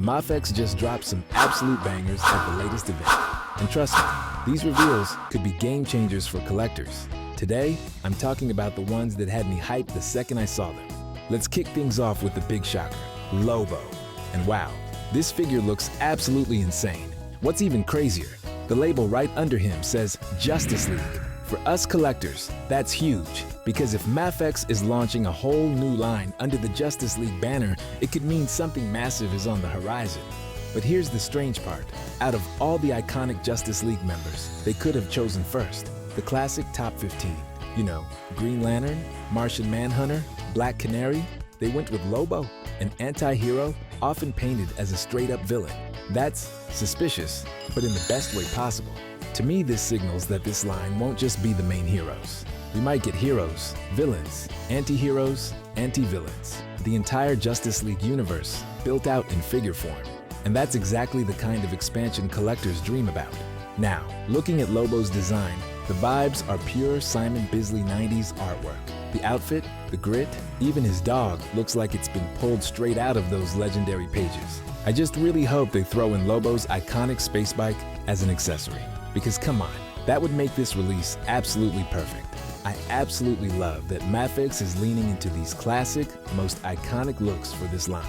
Mafex just dropped some absolute bangers at the latest event. And trust me, these reveals could be game changers for collectors. Today, I'm talking about the ones that had me hyped the second I saw them. Let's kick things off with the big shocker, Lobo. And wow, this figure looks absolutely insane. What's even crazier, the label right under him says Justice League. For us collectors, that's huge, because if Mafex is launching a whole new line under the Justice League banner, it could mean something massive is on the horizon. But here's the strange part. Out of all the iconic Justice League members, they could have chosen first the classic top 15. You know, Green Lantern, Martian Manhunter, Black Canary. They went with Lobo, an anti-hero often painted as a straight-up villain. That's suspicious, but in the best way possible. To me, this signals that this line won't just be the main heroes. We might get heroes, villains, anti-heroes, anti-villains. The entire Justice League universe built out in figure form. And that's exactly the kind of expansion collectors dream about. Now, looking at Lobo's design, the vibes are pure Simon Bisley 90s artwork. The outfit, the grit, even his dog looks like it's been pulled straight out of those legendary pages. I just really hope they throw in Lobo's iconic space bike as an accessory. Because come on, that would make this release absolutely perfect. I absolutely love that Mafex is leaning into these classic, most iconic looks for this line.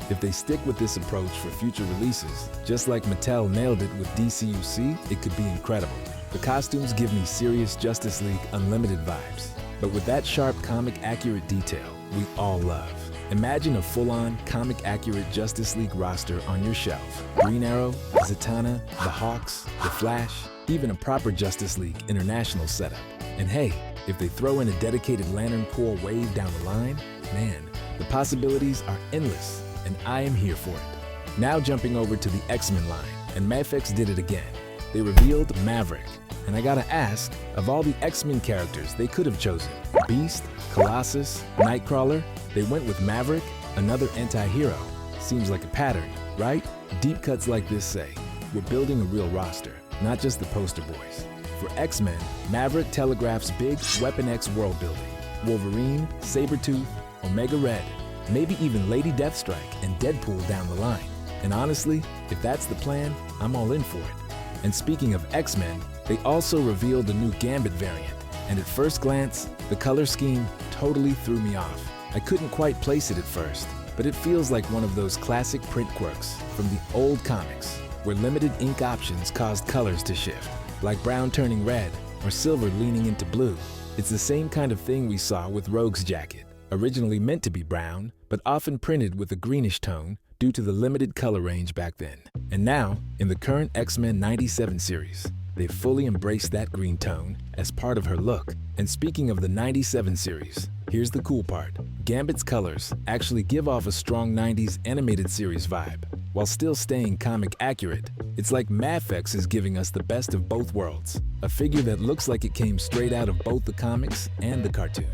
If they stick with this approach for future releases, just like Mattel nailed it with DCUC, it could be incredible. The costumes give me serious Justice League Unlimited vibes, but with that sharp comic-accurate detail we all love. Imagine a full-on, comic-accurate Justice League roster on your shelf. Green Arrow, Zatanna, the Hawks, the Flash, even a proper Justice League International setup. And hey, if they throw in a dedicated Lantern Corps wave down the line, man, the possibilities are endless, and I am here for it. Now jumping over to the X-Men line, and Mafex did it again. They revealed Maverick, and I gotta ask, of all the X-Men characters they could have chosen, Beast, Colossus, Nightcrawler, they went with Maverick, another anti-hero. Seems like a pattern, right? Deep cuts like this say, we're building a real roster, not just the poster boys. For X-Men, Maverick telegraphs big Weapon X world building. Wolverine, Sabretooth, Omega Red, maybe even Lady Deathstrike and Deadpool down the line. And honestly, if that's the plan, I'm all in for it. And speaking of X-Men, they also revealed a new Gambit variant. And at first glance, the color scheme totally threw me off. I couldn't quite place it at first, but it feels like one of those classic print quirks from the old comics, where limited ink options caused colors to shift, like brown turning red or silver leaning into blue. It's the same kind of thing we saw with Rogue's jacket, originally meant to be brown, but often printed with a greenish tone due to the limited color range back then. And now, in the current X-Men 97 series, they've fully embraced that green tone as part of her look. And speaking of the 97 series, here's the cool part. Gambit's colors actually give off a strong 90s animated series vibe. While still staying comic accurate, it's like Mafex is giving us the best of both worlds. A figure that looks like it came straight out of both the comics and the cartoon.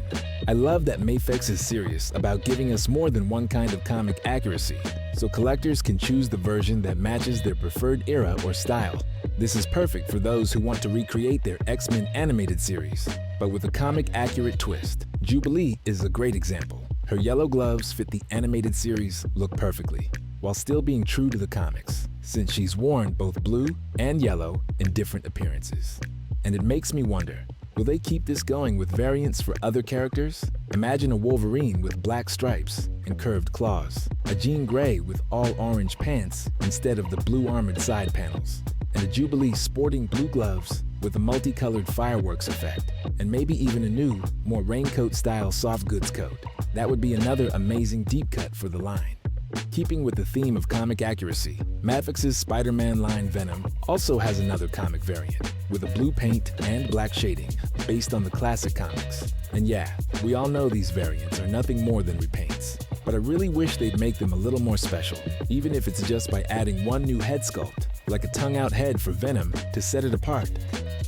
I love that Mafex is serious about giving us more than one kind of comic accuracy, so collectors can choose the version that matches their preferred era or style. This is perfect for those who want to recreate their X-Men animated series, but with a comic-accurate twist. Jubilee is a great example. Her yellow gloves fit the animated series look perfectly, while still being true to the comics, since she's worn both blue and yellow in different appearances. And it makes me wonder, will they keep this going with variants for other characters? Imagine a Wolverine with black stripes and curved claws, a Jean Grey with all orange pants instead of the blue armored side panels, and a Jubilee sporting blue gloves with a multicolored fireworks effect, and maybe even a new, more raincoat-style soft goods coat. That would be another amazing deep cut for the line. Keeping with the theme of comic accuracy, Mafex's Spider-Man line Venom also has another comic variant, with a blue paint and black shading, based on the classic comics. And yeah, we all know these variants are nothing more than repaints, but I really wish they'd make them a little more special, even if it's just by adding one new head sculpt, like a tongue-out head for Venom, to set it apart.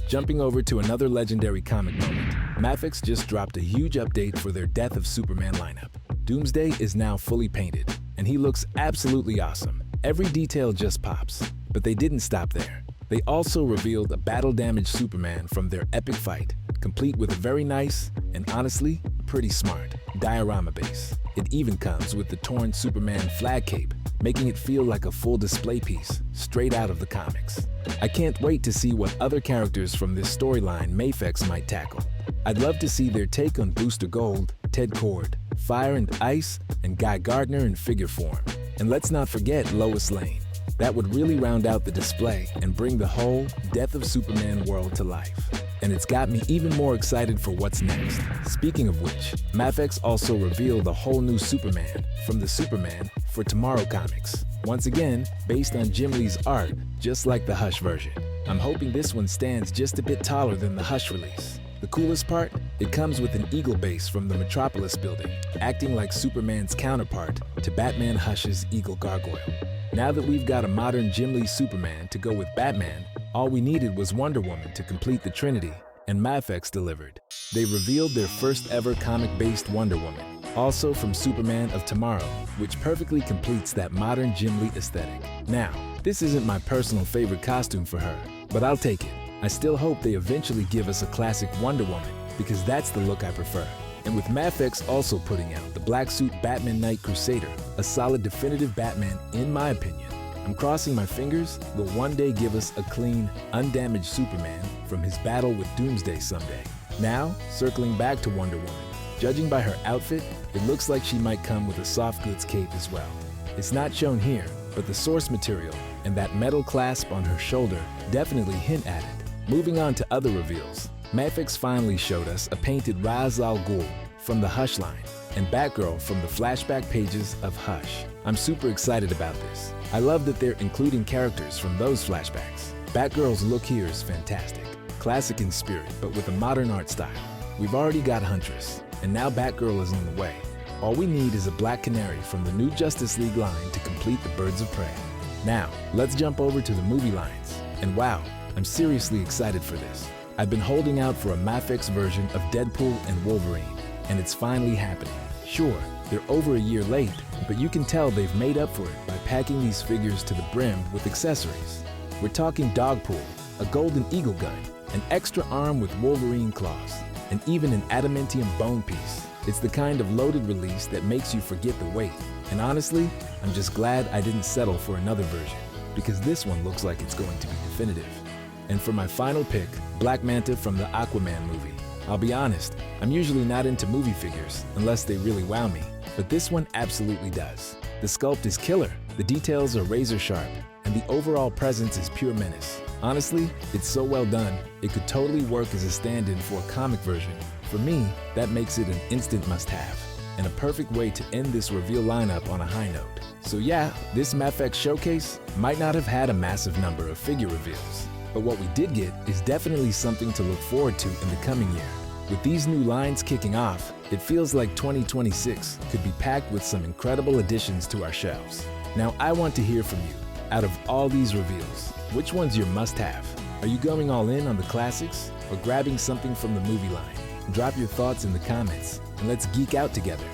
Jumping over to another legendary comic moment, Mafex just dropped a huge update for their Death of Superman lineup. Doomsday is now fully painted, and he looks absolutely awesome. Every detail just pops, but they didn't stop there. They also revealed a battle-damaged Superman from their epic fight, complete with a very nice, and honestly, pretty smart, diorama base. It even comes with the torn Superman flag cape, making it feel like a full display piece, straight out of the comics. I can't wait to see what other characters from this storyline Mafex might tackle. I'd love to see their take on Booster Gold, Ted Kord, Fire and Ice, and Guy Gardner in figure form. And let's not forget Lois Lane. That would really round out the display and bring the whole Death of Superman world to life. And it's got me even more excited for what's next. Speaking of which, Mafex also revealed a whole new Superman from the Superman for Tomorrow comics. Once again, based on Jim Lee's art, just like the Hush version. I'm hoping this one stands just a bit taller than the Hush release. The coolest part? It comes with an eagle base from the Metropolis building, acting like Superman's counterpart to Batman Hush's Eagle Gargoyle. Now that we've got a modern Jim Lee Superman to go with Batman, all we needed was Wonder Woman to complete the Trinity, and Mafex delivered. They revealed their first ever comic-based Wonder Woman, also from Superman of Tomorrow, which perfectly completes that modern Jim Lee aesthetic. Now, this isn't my personal favorite costume for her, but I'll take it. I still hope they eventually give us a classic Wonder Woman, because that's the look I prefer. And with Mafex also putting out the black suit Batman Knight Crusader, a solid definitive Batman in my opinion, I'm crossing my fingers will one day give us a clean, undamaged Superman from his battle with Doomsday someday. Now, circling back to Wonder Woman, judging by her outfit, it looks like she might come with a soft goods cape as well. It's not shown here, but the source material and that metal clasp on her shoulder definitely hint at it. Moving on to other reveals, Mafex finally showed us a painted Ra's al Ghul from the Hush line and Batgirl from the flashback pages of Hush. I'm super excited about this. I love that they're including characters from those flashbacks. Batgirl's look here is fantastic, classic in spirit, but with a modern art style. We've already got Huntress, and now Batgirl is on the way. All we need is a Black Canary from the new Justice League line to complete the Birds of Prey. Now, let's jump over to the movie lines. And wow, I'm seriously excited for this. I've been holding out for a Mafex version of Deadpool and Wolverine, and it's finally happening. Sure, they're over a year late, but you can tell they've made up for it by packing these figures to the brim with accessories. We're talking Dogpool, a golden eagle gun, an extra arm with Wolverine claws, and even an adamantium bone piece. It's the kind of loaded release that makes you forget the weight. And honestly, I'm just glad I didn't settle for another version, because this one looks like it's going to be definitive. And for my final pick, Black Manta from the Aquaman movie. I'll be honest, I'm usually not into movie figures unless they really wow me, but this one absolutely does. The sculpt is killer, the details are razor sharp, and the overall presence is pure menace. Honestly, it's so well done, it could totally work as a stand-in for a comic version. For me, that makes it an instant must-have, and a perfect way to end this reveal lineup on a high note. So yeah, this Mafex showcase might not have had a massive number of figure reveals, but what we did get is definitely something to look forward to in the coming year. With these new lines kicking off, it feels like 2026 could be packed with some incredible additions to our shelves. Now I want to hear from you. Out of all these reveals, which one's your must-have? Are you going all in on the classics or grabbing something from the movie line? Drop your thoughts in the comments and let's geek out together.